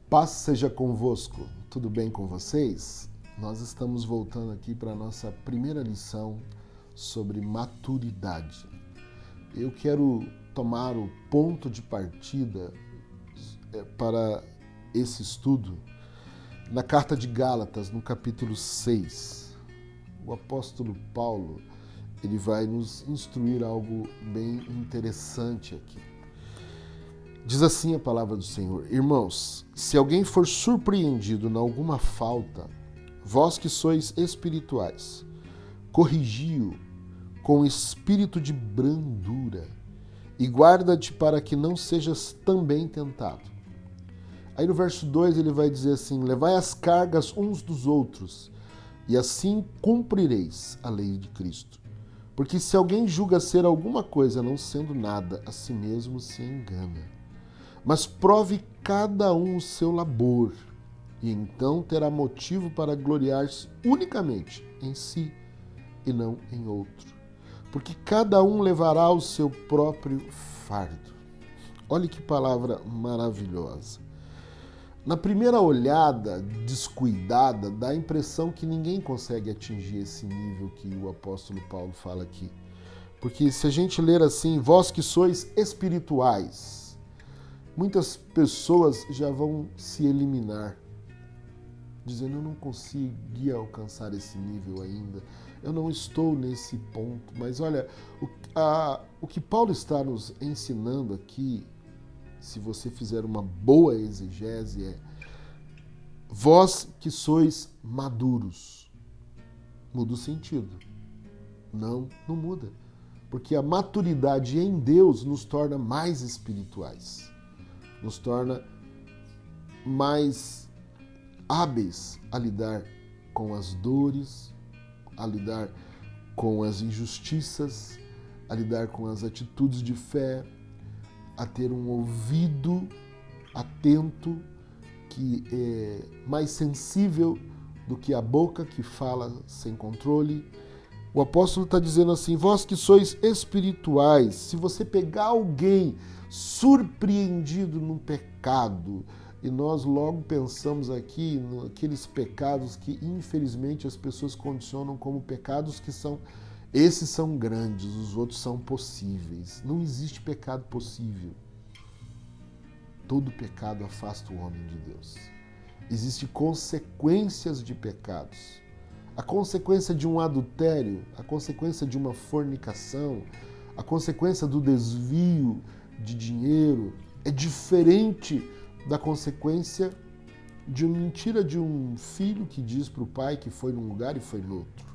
Paz seja convosco, tudo bem com vocês? Nós estamos voltando aqui para a nossa primeira lição sobre maturidade. Eu quero tomar o ponto de partida para esse estudo na carta de Gálatas, no capítulo 6. O apóstolo Paulo, ele vai nos instruir algo bem interessante aqui. Diz assim a palavra do Senhor: Irmãos, se alguém for surpreendido em alguma falta, vós que sois espirituais, corrigi-o com espírito de brandura e guarda-te para que não sejas também tentado. Aí no verso 2 ele vai dizer assim: levai as cargas uns dos outros e assim cumprireis a lei de Cristo. Porque se alguém julga ser alguma coisa não sendo nada, a si mesmo se engana. Mas prove cada um o seu labor, e então terá motivo para gloriar-se unicamente em si e não em outro. Porque cada um levará o seu próprio fardo. Olha que palavra maravilhosa. Na primeira olhada descuidada, dá a impressão que ninguém consegue atingir esse nível que o apóstolo Paulo fala aqui. Porque se a gente ler assim, vós que sois espirituais, muitas pessoas já vão se eliminar, dizendo: eu não consegui alcançar esse nível ainda, eu não estou nesse ponto. Mas olha, o que Paulo está nos ensinando aqui, se você fizer uma boa exegese, é: vós que sois maduros. Muda o sentido? Não muda. Porque a maturidade em Deus nos torna mais espirituais, nos torna mais hábeis a lidar com as dores, a lidar com as injustiças, a lidar com as atitudes de fé, a ter um ouvido atento, que é mais sensível do que a boca que fala sem controle. O apóstolo está dizendo assim: vós que sois espirituais, se você pegar alguém surpreendido num pecado, e nós logo pensamos aqui naqueles pecados que infelizmente as pessoas condicionam como pecados que são, esses são grandes, os outros são possíveis. Não existe pecado possível. Todo pecado afasta o homem de Deus. Existem consequências de pecados. A consequência de um adultério, a consequência de uma fornicação, a consequência do desvio de dinheiro é diferente da consequência de uma mentira de um filho que diz para o pai que foi num lugar e foi no outro.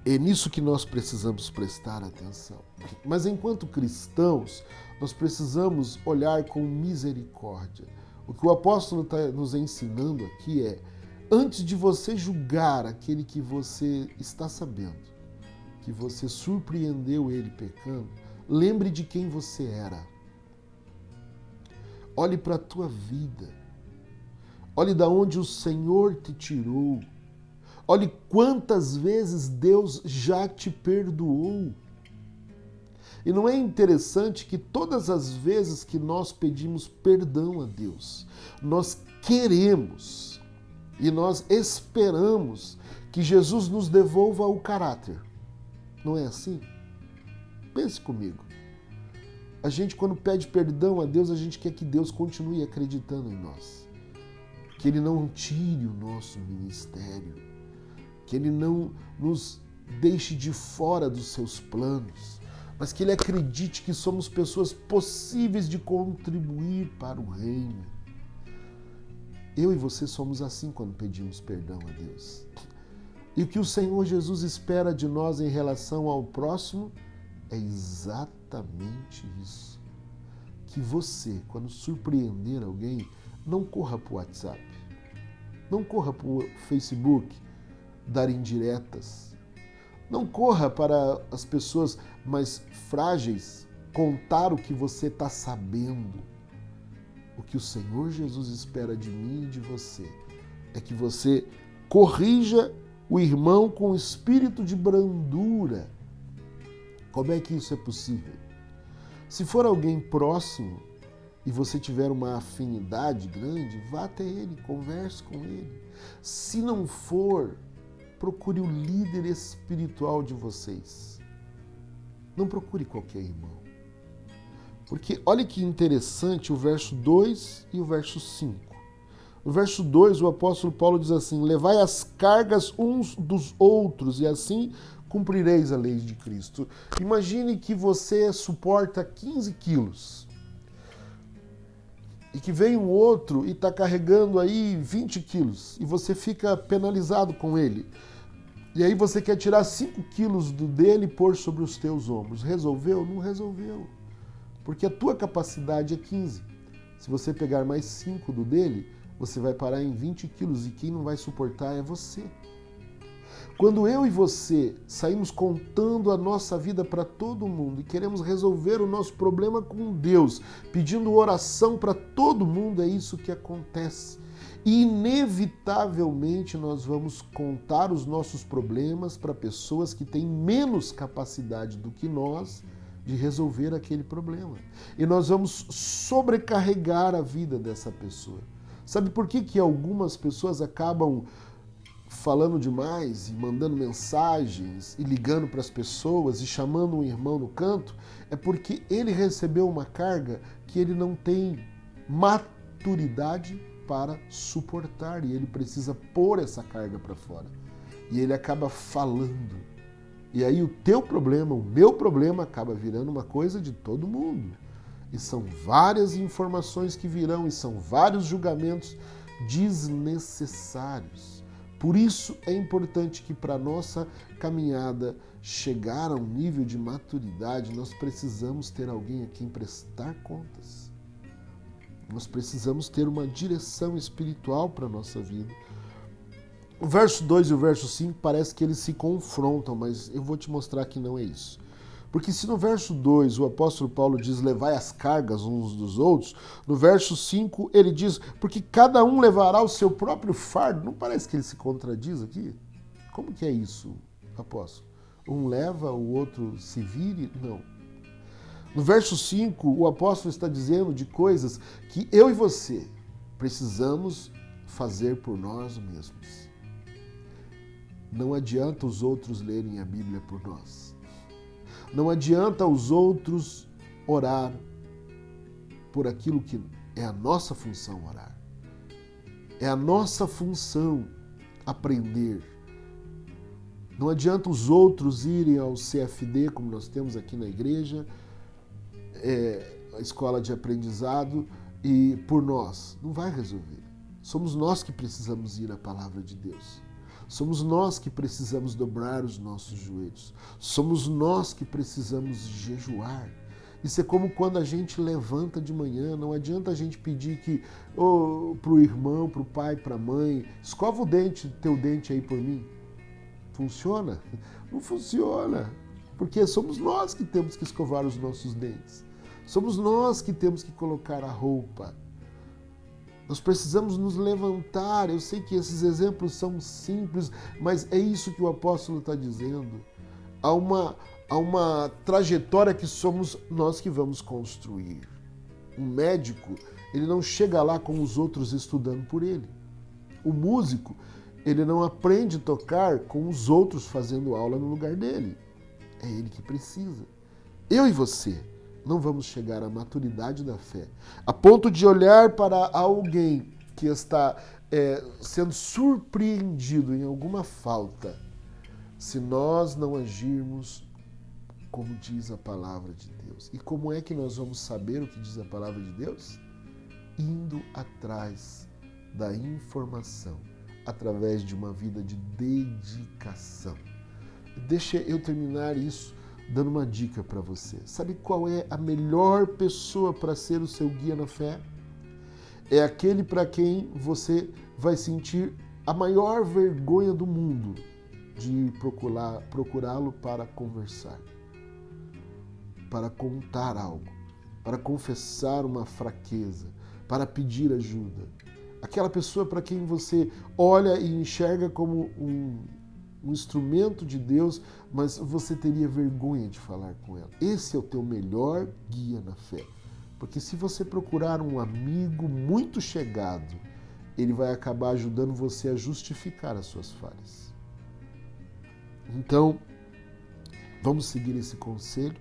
É nisso que nós precisamos prestar atenção. Mas enquanto cristãos, nós precisamos olhar com misericórdia. O que o apóstolo está nos ensinando aqui é: antes de você julgar aquele que você está sabendo, que você surpreendeu ele pecando, lembre de quem você era. Olhe para a tua vida. Olhe de onde o Senhor te tirou. Olhe quantas vezes Deus já te perdoou. E não é interessante que todas as vezes que nós pedimos perdão a Deus, nós queremos e nós esperamos que Jesus nos devolva o caráter. Não é assim? Pense comigo. A gente, quando pede perdão a Deus, a gente quer que Deus continue acreditando em nós. Que Ele não tire o nosso ministério. Que Ele não nos deixe de fora dos seus planos. Mas que Ele acredite que somos pessoas possíveis de contribuir para o reino. Eu e você somos assim quando pedimos perdão a Deus. E o que o Senhor Jesus espera de nós em relação ao próximo é exatamente isso. Que você, quando surpreender alguém, não corra para o WhatsApp, não corra para o Facebook dar indiretas, não corra para as pessoas mais frágeis contar o que você está sabendo. O que o Senhor Jesus espera de mim e de você é que você corrija o irmão com espírito de brandura. Como é que isso é possível? Se for alguém próximo, e você tiver uma afinidade grande, vá até ele, converse com ele. Se não for, procure o líder espiritual de vocês. Não procure qualquer irmão. Porque olha que interessante o verso 2 e o verso 5. No verso 2, o apóstolo Paulo diz assim: levai as cargas uns dos outros e assim cumprireis a lei de Cristo. Imagine que você suporta 15 quilos e que vem um outro e está carregando aí 20 quilos e você fica penalizado com ele. E aí você quer tirar 5 quilos dele e pôr sobre os teus ombros. Resolveu? Não resolveu. Porque a tua capacidade é 15. Se você pegar mais 5 do dele, você vai parar em 20 quilos e quem não vai suportar é você. Quando eu e você saímos contando a nossa vida para todo mundo e queremos resolver o nosso problema com Deus, pedindo oração para todo mundo, é isso que acontece. E inevitavelmente nós vamos contar os nossos problemas para pessoas que têm menos capacidade do que nós de resolver aquele problema. E nós vamos sobrecarregar a vida dessa pessoa. Sabe por que algumas pessoas acabam falando demais e mandando mensagens e ligando para as pessoas e chamando um irmão no canto? É porque ele recebeu uma carga que ele não tem maturidade para suportar e ele precisa pôr essa carga para fora. E ele acaba falando. E aí o teu problema, o meu problema acaba virando uma coisa de todo mundo. E são várias informações que virão e são vários julgamentos desnecessários. Por isso é importante que para a nossa caminhada chegar a um nível de maturidade, nós precisamos ter alguém a quem prestar contas. Nós precisamos ter uma direção espiritual para a nossa vida. O verso 2 e o verso 5 parece que eles se confrontam, mas eu vou te mostrar que não é isso. Porque se no verso 2 o apóstolo Paulo diz levai as cargas uns dos outros, no verso 5 ele diz porque cada um levará o seu próprio fardo. Não parece que ele se contradiz aqui? Como que é isso, apóstolo? Um leva, o outro se vire? Não. No verso 5 o apóstolo está dizendo de coisas que eu e você precisamos fazer por nós mesmos. Não adianta os outros lerem a Bíblia por nós. Não adianta os outros orar por aquilo que é a nossa função orar. É a nossa função aprender. Não adianta os outros irem ao CFD, como nós temos aqui na igreja, a escola de aprendizado, e por nós. Não vai resolver. Somos nós que precisamos ir à palavra de Deus. Somos nós que precisamos dobrar os nossos joelhos. Somos nós que precisamos jejuar. Isso é como quando a gente levanta de manhã. Não adianta a gente pedir que para o irmão, para o pai, para a mãe, escova o dente, teu dente aí por mim. Funciona? Não funciona. Porque somos nós que temos que escovar os nossos dentes. Somos nós que temos que colocar a roupa. Nós precisamos nos levantar. Eu sei que esses exemplos são simples, mas é isso que o apóstolo está dizendo. Há uma trajetória que somos nós que vamos construir. Um médico, ele não chega lá com os outros estudando por ele. O músico, ele não aprende a tocar com os outros fazendo aula no lugar dele. É ele que precisa. Eu e você não vamos chegar à maturidade da fé, a ponto de olhar para alguém que está sendo surpreendido em alguma falta, se nós não agirmos como diz a palavra de Deus. E como é que nós vamos saber o que diz a palavra de Deus? Indo atrás da informação, através de uma vida de dedicação. Deixa eu terminar isso dando uma dica para você. Sabe qual é a melhor pessoa para ser o seu guia na fé? É aquele para quem você vai sentir a maior vergonha do mundo de ir procurá-lo para conversar, para contar algo, para confessar uma fraqueza, para pedir ajuda. Aquela pessoa para quem você olha e enxerga como um instrumento de Deus, mas você teria vergonha de falar com ela. Esse é o teu melhor guia na fé. Porque se você procurar um amigo muito chegado, ele vai acabar ajudando você a justificar as suas falhas. Então, vamos seguir esse conselho.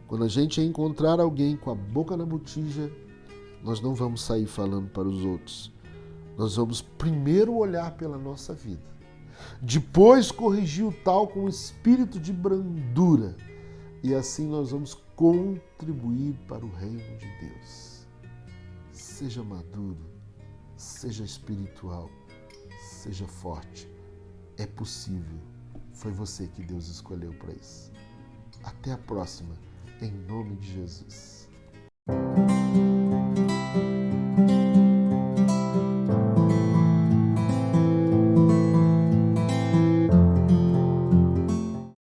Quando a gente encontrar alguém com a boca na botija, nós não vamos sair falando para os outros. Nós vamos primeiro olhar pela nossa vida. Depois corrigir o tal com um espírito de brandura. E assim nós vamos contribuir para o reino de Deus. Seja maduro, seja espiritual, seja forte. É possível. Foi você que Deus escolheu para isso. Até a próxima, em nome de Jesus.